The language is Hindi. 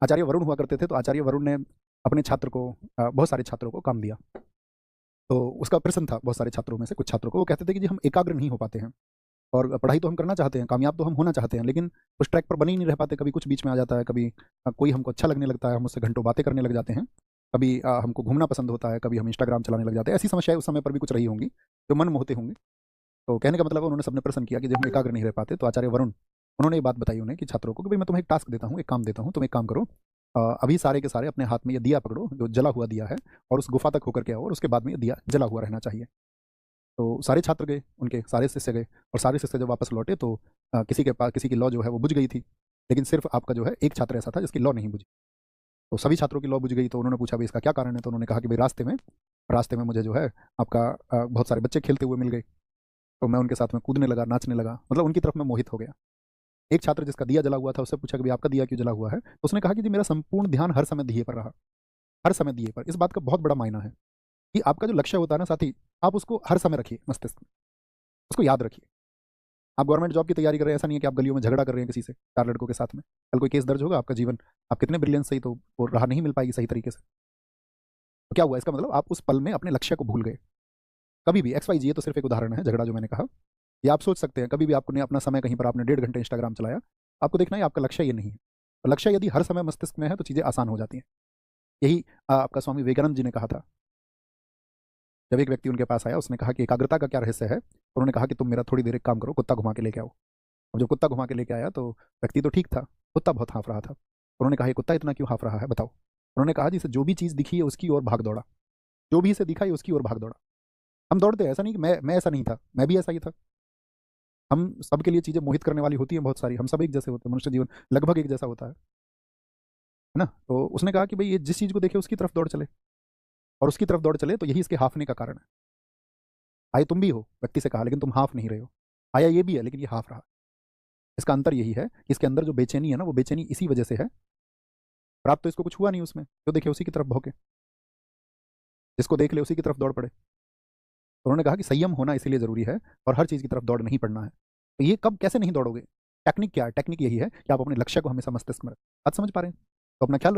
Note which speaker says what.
Speaker 1: आचार्य वरुण हुआ करते थे, तो आचार्य वरुण ने अपने छात्र को बहुत सारे छात्रों को काम दिया। तो उसका प्रश्न था बहुत सारे छात्रों में से कुछ छात्रों को, वो कहते थे कि जी हम एकाग्र नहीं हो पाते हैं, और पढ़ाई तो हम करना चाहते हैं, कामयाब तो हम होना चाहते हैं, लेकिन उस ट्रैक पर बने ही नहीं रह पाते। कभी कुछ बीच में आ जाता है, कभी कोई हमको अच्छा लगने लगता है, हम उससे घंटों बातें करने लग जाते हैं, कभी हमको घूमना पसंद होता है, कभी हम इंस्टाग्राम चलाने लग जाते हैं। ऐसी समस्याएं उस समय पर भी कुछ रही होंगी जो मन मोहते होंगे। तो कहने का मतलब है उन्होंने सबने प्रश्न किया कि जब हम एकाग्र नहीं रह पाते, तो आचार्य वरुण उन्होंने ये बात बताई उन्हें कि छात्रों को कि भाई मैं तुम्हें एक टास्क देता हूँ, एक काम देता हूँ, तुम एक काम करो, अभी सारे के सारे अपने हाथ में ये दिया पकड़ो जो जला हुआ दिया है, और उस गुफा तक होकर के आओ, और उसके बाद में ये दिया जला हुआ रहना चाहिए। तो सारे छात्र गए, उनके सारे शिष्य गए, और सारे शिष्य जब वापस लौटे तो किसी के पास किसी की लौ जो है वो बुझ गई थी, लेकिन सिर्फ आपका जो है एक छात्र ऐसा था जिसकी लौ नहीं बुझी। तो सभी छात्रों की लौ बुझ गई, तो उन्होंने पूछा भाई इसका क्या कारण है, तो उन्होंने कहा कि भाई रास्ते में मुझे जो है आपका बहुत सारे बच्चे खेलते हुए मिल गए, तो मैं उनके साथ में कूदने लगा, नाचने लगा, मतलब उनकी तरफ मैं मोहित हो गया। एक छात्र जिसका दिया जला हुआ था, उससे पूछा कि भाई आपका दिया क्यों जला हुआ है, तो उसने कहा कि जी मेरा संपूर्ण ध्यान हर समय दिए पर रहा, हर समय दिए पर। इस बात का बहुत बड़ा मायना है कि आपका जो लक्ष्य होता है ना साथी, आप उसको हर समय रखिए मस्तिष्क में, उसको याद रखिए। आप गवर्नमेंट जॉब की तैयारी कर रहे हैं, ऐसा नहीं है कि आप गलियों में झगड़ा कर रहे हैं किसी से, चार लड़कों के साथ में, कल कोई केस दर्ज होगा, आपका जीवन, आप कितने ब्रिलियंस सही, तो वो राह नहीं मिल पाएगी सही तरीके से। तो क्या हुआ, इसका मतलब आप उस पल में अपने लक्ष्य को भूल गए। कभी भी एक्स वाई जी, ये तो सिर्फ एक उदाहरण है, झगड़ा जो मैंने कहा, ये आप सोच सकते हैं कभी भी आपने अपना समय कहीं पर आपने 1.5 घंटे इंस्टाग्राम चलाया, आपको देखना है आपका लक्ष्य ये नहीं है। तो लक्ष्य यदि हर समय मस्तिष्क में है तो चीज़ें आसान हो जाती हैं। यही आपका स्वामी विवेकानंद जी ने कहा था। जब एक व्यक्ति उनके पास आया, उसने कहा कि एकाग्रता का क्या रहस्य है, तो उन्होंने कहा कि तुम मेरा थोड़ी देर एक काम करो, कुत्ता घुमा के लेके आओ। अब जो कुत्ता घुमा के लेके आया, तो व्यक्ति तो ठीक था, कुत्ता बहुत हाँफ रहा था। उन्होंने कहा ये कुत्ता इतना क्यों हाँफ रहा है, बताओ। उन्होंने कहा जिसे जो भी चीज़ दिखी है उसकी ओर भाग दौड़ा, जो भी इसे दिखा है उसकी ओर भाग दौड़ा। हम दौड़ते हैं, ऐसा नहीं कि मैं ऐसा नहीं था, मैं भी ऐसा ही था। हम सबके लिए चीज़ें मोहित करने वाली होती हैं बहुत सारी, हम सब एक जैसे होते हैं, मनुष्य जीवन लगभग एक जैसा होता है ना। तो उसने कहा कि भाई ये जिस चीज़ को देखे उसकी तरफ दौड़ चले, और उसकी तरफ दौड़ चले, तो यही इसके हाफने का कारण है। आए तुम भी हो, व्यक्ति से कहा, लेकिन तुम हाफ नहीं रहे हो। आया ये भी है, लेकिन ये हाफ रहा। इसका अंतर यही है कि इसके अंदर जो बेचैनी है ना, वो बेचैनी इसी वजह से है, प्राप्त तो इसको कुछ हुआ नहीं उसमें, जो देखे उसी की तरफ भौंके, जिसको देख ले उसी की तरफ दौड़ पड़े। तो उन्होंने कहा कि संयम होना इसीलिए जरूरी है, और हर चीज़ की तरफ दौड़ नहीं पड़ना है। तो ये कब कैसे नहीं दौड़ोगे, टेक्निक क्या है, टेक्निक यही है कि आप अपने लक्ष्य को हमेशा मस्तिष्क में रखें। बात समझ पा रहे हैं? तो अपना ख्याल